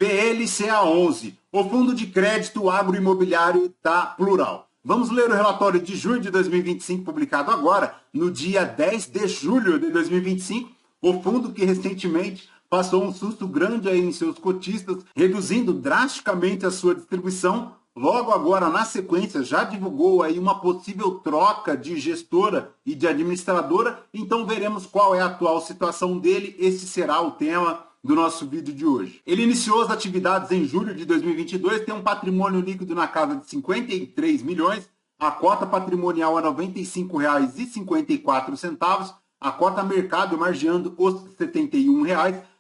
PLCA11, o Fundo de Crédito Agroimobiliário da Plural. Vamos ler o relatório de junho de 2025, publicado agora, no dia 10 de julho de 2025. O fundo que recentemente passou um susto grande aí em seus cotistas, reduzindo drasticamente a sua distribuição. Logo agora, na sequência, já divulgou aí uma possível troca de gestora e de administradora. Então veremos qual é a atual situação dele. Esse será o tema do nosso vídeo de hoje. Ele iniciou as atividades em julho de 2022, tem um patrimônio líquido na casa de 53 milhões, a cota patrimonial é R$ 95,54, a cota mercado margeando os R$ 71.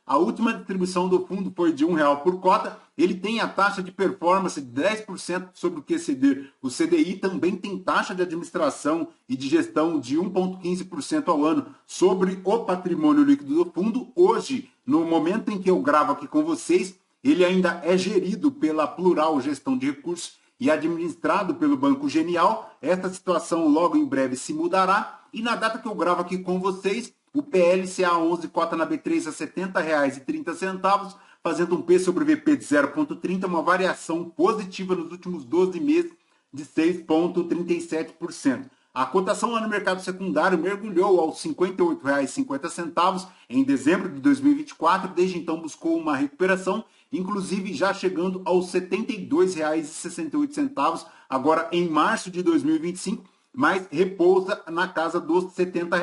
A última distribuição do fundo foi de R$ 1 por cota. Ele tem a taxa de performance de 10% sobre o QCD. O CDI também tem taxa de administração e de gestão de 1,15% ao ano sobre o patrimônio líquido do fundo. Hoje, no momento em que eu gravo aqui com vocês, ele ainda é gerido pela Plural Gestão de Recursos e administrado pelo Banco Genial. Esta situação logo em breve se mudará. E na data que eu gravo aqui com vocês, o PLCA11 cota na B3 a R$ 70,30, fazendo um P sobre VP de 0,30, uma variação positiva nos últimos 12 meses de 6,37%. A cotação lá no mercado secundário mergulhou aos R$ 58,50 em dezembro de 2024, desde então buscou uma recuperação, inclusive já chegando aos R$ 72,68 agora em março de 2025, mas repousa na casa dos R$ 70.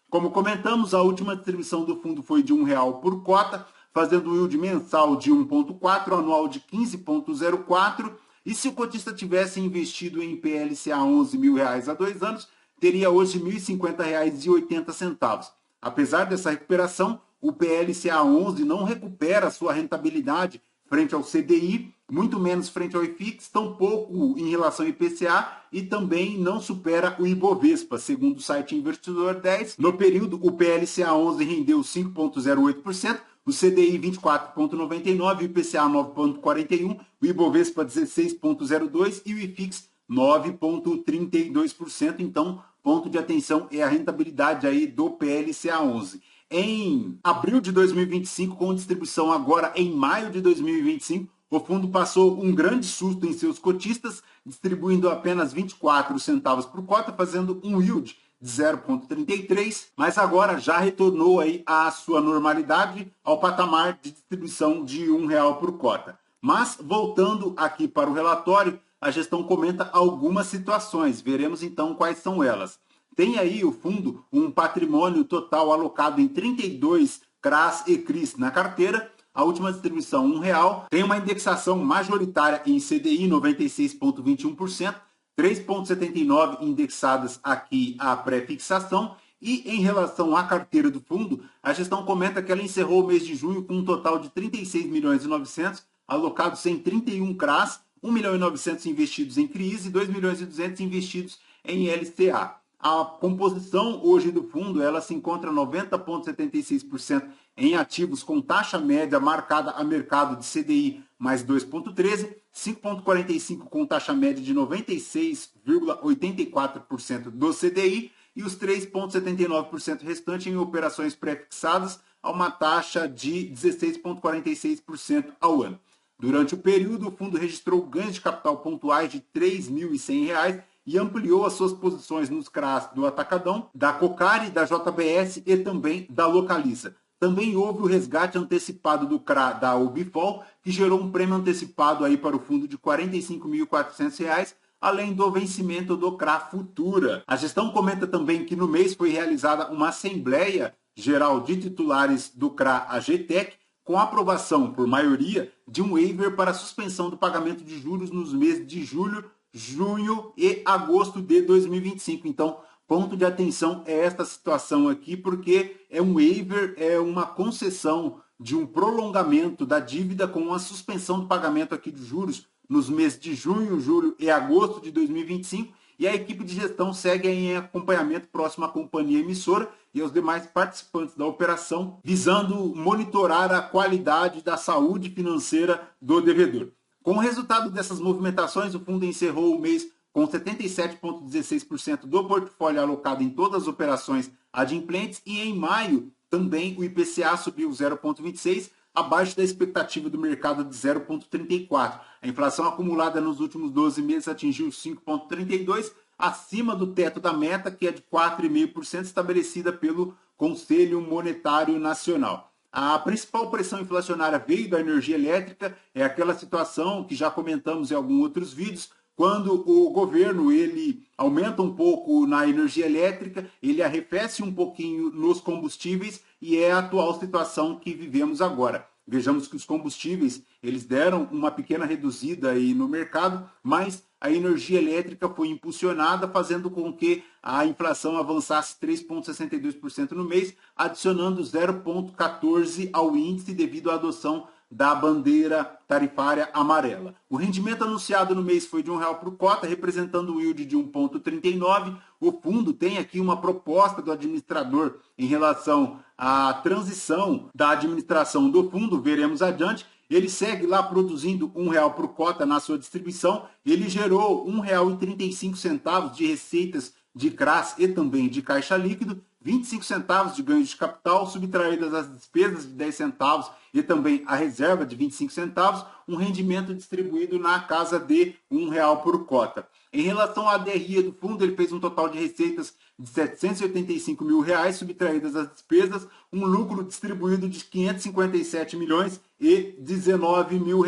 Como comentamos, a última distribuição do fundo foi de R$ 1 por cota, fazendo um yield mensal de 1,4, anual de 15,04. E se o cotista tivesse investido em PLCA R$ 11.000 há 2 anos, teria hoje R$ 1.050,80. Apesar dessa recuperação, o PLCA 11 não recupera sua rentabilidade frente ao CDI, muito menos frente ao IFIX, tampouco em relação ao IPCA e também não supera o Ibovespa, segundo o site Investidor 10. No período, o PLCA 11 rendeu 5,08%, o CDI 24,99%, o IPCA 9,41%, o Ibovespa 16,02% e o IFIX 9,32%. Então, ponto de atenção é a rentabilidade aí do PLCA 11. Em abril de 2025, com distribuição agora em maio de 2025, o fundo passou um grande susto em seus cotistas, distribuindo apenas 24 centavos por cota, fazendo um yield de 0,33, mas agora já retornou aí à sua normalidade, ao patamar de distribuição de R$ 1 por cota. Mas, voltando aqui para o relatório, a gestão comenta algumas situações, veremos então quais são elas. Tem aí o fundo um patrimônio total alocado em 32 CRAs e CRIs na carteira, a última distribuição R$ 1, tem uma indexação majoritária em CDI 96,21%, 3,79 indexadas aqui à pré-fixação, e em relação à carteira do fundo, a gestão comenta que ela encerrou o mês de junho com um total de 36.900.000 alocados em 31 CRAs, 1.900.000 investidos em CRIs e 2.200.000 investidos em LCA. A composição hoje do fundo ela se encontra 90,76% em ativos com taxa média marcada a mercado de CDI mais 2,13%, 5,45% com taxa média de 96,84% do CDI e os 3,79% restantes em operações pré-fixadas a uma taxa de 16,46% ao ano. Durante o período, o fundo registrou ganhos de capital pontuais de R$ 3.100 e ampliou as suas posições nos CRAs do Atacadão, da Cocari, da JBS e também da Localiza. Também houve o resgate antecipado do CRA da Ubifol, que gerou um prêmio antecipado aí para o fundo de R$ 45.400, além do vencimento do CRA Futura. A gestão comenta também que no mês foi realizada uma Assembleia Geral de Titulares do CRA AGTEC, com aprovação por maioria de um waiver para suspensão do pagamento de juros nos meses de julho, junho e agosto de 2025. Então, ponto de atenção é esta situação aqui, porque é um waiver, é uma concessão de um prolongamento da dívida com uma suspensão do pagamento aqui de juros nos meses de junho, julho e agosto de 2025. E a equipe de gestão segue em acompanhamento próximo à companhia emissora e aos demais participantes da operação, visando monitorar a qualidade da saúde financeira do devedor. Com o resultado dessas movimentações, o fundo encerrou o mês com 77,16% do portfólio alocado em todas as operações adimplentes e em maio também o IPCA subiu 0,26%, abaixo da expectativa do mercado de 0,34. A inflação acumulada nos últimos 12 meses atingiu 5,32%, acima do teto da meta, que é de 4,5%, estabelecida pelo Conselho Monetário Nacional. A principal pressão inflacionária veio da energia elétrica, é aquela situação que já comentamos em alguns outros vídeos, quando o governo ele aumenta um pouco na energia elétrica, ele arrefece um pouquinho nos combustíveis e é a atual situação que vivemos agora. Vejamos que os combustíveis eles deram uma pequena reduzida aí no mercado, mas a energia elétrica foi impulsionada, fazendo com que a inflação avançasse 3,62% no mês, adicionando 0,14% ao índice devido à adoção da bandeira tarifária amarela. O rendimento anunciado no mês foi de R$1 por cota, representando o yield de 1,39. O fundo tem aqui uma proposta do administrador em relação à transição da administração do fundo, veremos adiante. Ele segue lá produzindo R$1 por cota na sua distribuição. Ele gerou R$1,35 de receitas de CRAS e também de caixa líquido, 25 centavos de ganho de capital, subtraídas as despesas de 10 centavos e também a reserva de 25 centavos, um rendimento distribuído na casa de R$1 por cota. Em relação à DRE do fundo, ele fez um total de receitas de R$785 mil, subtraídas as despesas, um lucro distribuído de R$557 milhões e R$19 mil.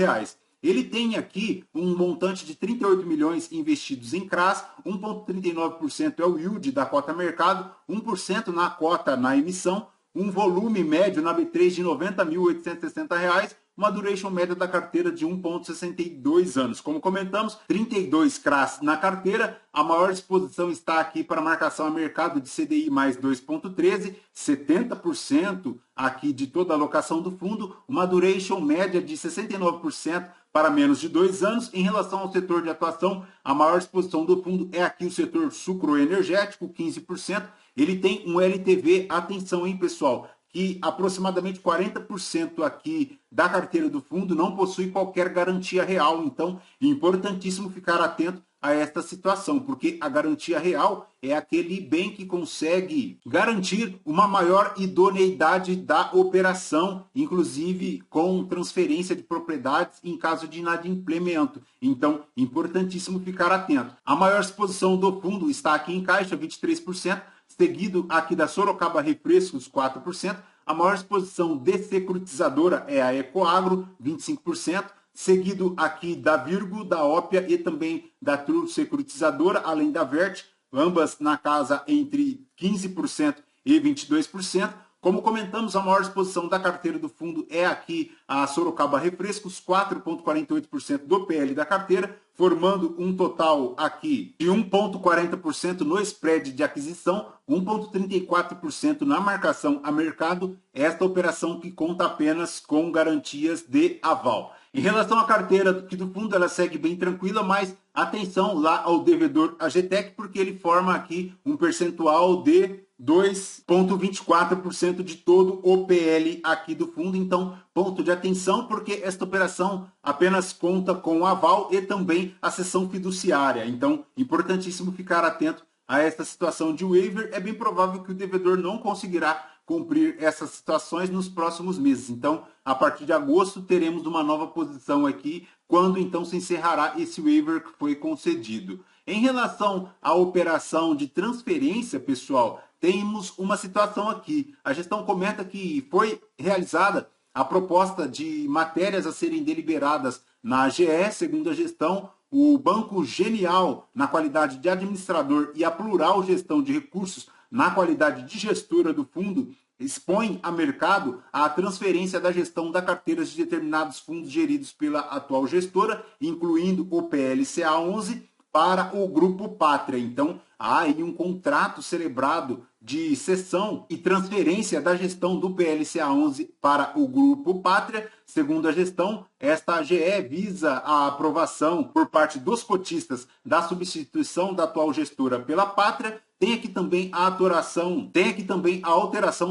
Ele tem aqui um montante de 38 milhões investidos em CRAS, 1,39% é o yield da cota mercado, 1% na cota na emissão, um volume médio na B3 de R$ 90.860, uma duration média da carteira de 1,62 anos. Como comentamos, 32 CRAS na carteira, a maior exposição está aqui para marcação a mercado de CDI mais 2,13, 70% aqui de toda a alocação do fundo, uma duration média de 69%, para menos de 2 anos. Em relação ao setor de atuação, a maior exposição do fundo é aqui o setor sucroenergético, 15%. Ele tem um LTV, atenção, hein, pessoal, que aproximadamente 40% aqui da carteira do fundo não possui qualquer garantia real. Então, é importantíssimo ficar atento a esta situação, porque a garantia real é aquele bem que consegue garantir uma maior idoneidade da operação, inclusive com transferência de propriedades em caso de inadimplemento. Então, importantíssimo ficar atento. A maior exposição do fundo está aqui em caixa, 23%, seguido aqui da Sorocaba Refrescos, 4%. A maior exposição dessecuritizadora é a Ecoagro, 25%. Seguido aqui da Virgo, da Ópia e também da True Securitizadora, além da Vert, ambas na casa entre 15% e 22%. Como comentamos, a maior exposição da carteira do fundo é aqui a Sorocaba Refrescos, 4,48% do PL da carteira, formando um total aqui de 1,40% no spread de aquisição, 1,34% na marcação a mercado, esta operação que conta apenas com garantias de aval. Em relação à carteira aqui do fundo, ela segue bem tranquila, mas atenção lá ao devedor AGTEC, porque ele forma aqui um percentual de 2,24% de todo o PL aqui do fundo. Então, ponto de atenção, porque esta operação apenas conta com o aval e também a cessão fiduciária. Então, importantíssimo ficar atento a esta situação de waiver. É bem provável que o devedor não conseguirá cumprir essas situações nos próximos meses. Então, a partir de agosto, teremos uma nova posição aqui, quando então se encerrará esse waiver que foi concedido. Em relação à operação de transferência, pessoal, temos uma situação aqui. A gestão comenta que foi realizada a proposta de matérias a serem deliberadas na AGE, segundo a gestão, o Banco Genial, na qualidade de administrador, e a Plural Gestão de Recursos, na qualidade de gestora do fundo, expõe a mercado a transferência da gestão da carteira de determinados fundos geridos pela atual gestora, incluindo o PLCA 11, para o Grupo Pátria. Então, há aí um contrato celebrado de cessão e transferência da gestão do PLCA 11 para o Grupo Pátria. Segundo a gestão, esta AGE visa a aprovação por parte dos cotistas da substituição da atual gestora pela Pátria. Tem aqui também a alteração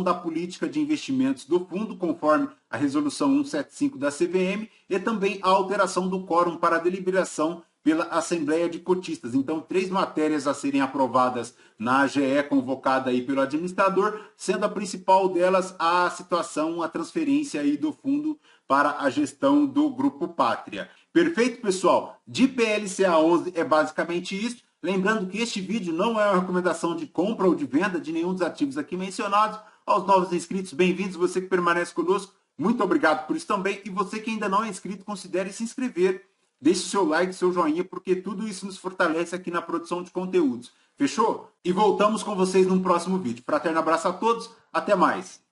da política de investimentos do fundo, conforme a resolução 175 da CVM, e também a alteração do quórum para a deliberação pela Assembleia de Cotistas. Então, 3 matérias a serem aprovadas na AGE, convocada aí pelo administrador, sendo a principal delas a situação, a transferência aí do fundo para a gestão do Grupo Pátria. Perfeito, pessoal? De PLCA 11 é basicamente isso. Lembrando que este vídeo não é uma recomendação de compra ou de venda de nenhum dos ativos aqui mencionados. Aos novos inscritos, bem-vindos. Você que permanece conosco, muito obrigado por isso também. E você que ainda não é inscrito, considere se inscrever. Deixe seu like, seu joinha, porque tudo isso nos fortalece aqui na produção de conteúdos. Fechou? E voltamos com vocês num próximo vídeo. Fraterno abraço a todos, até mais!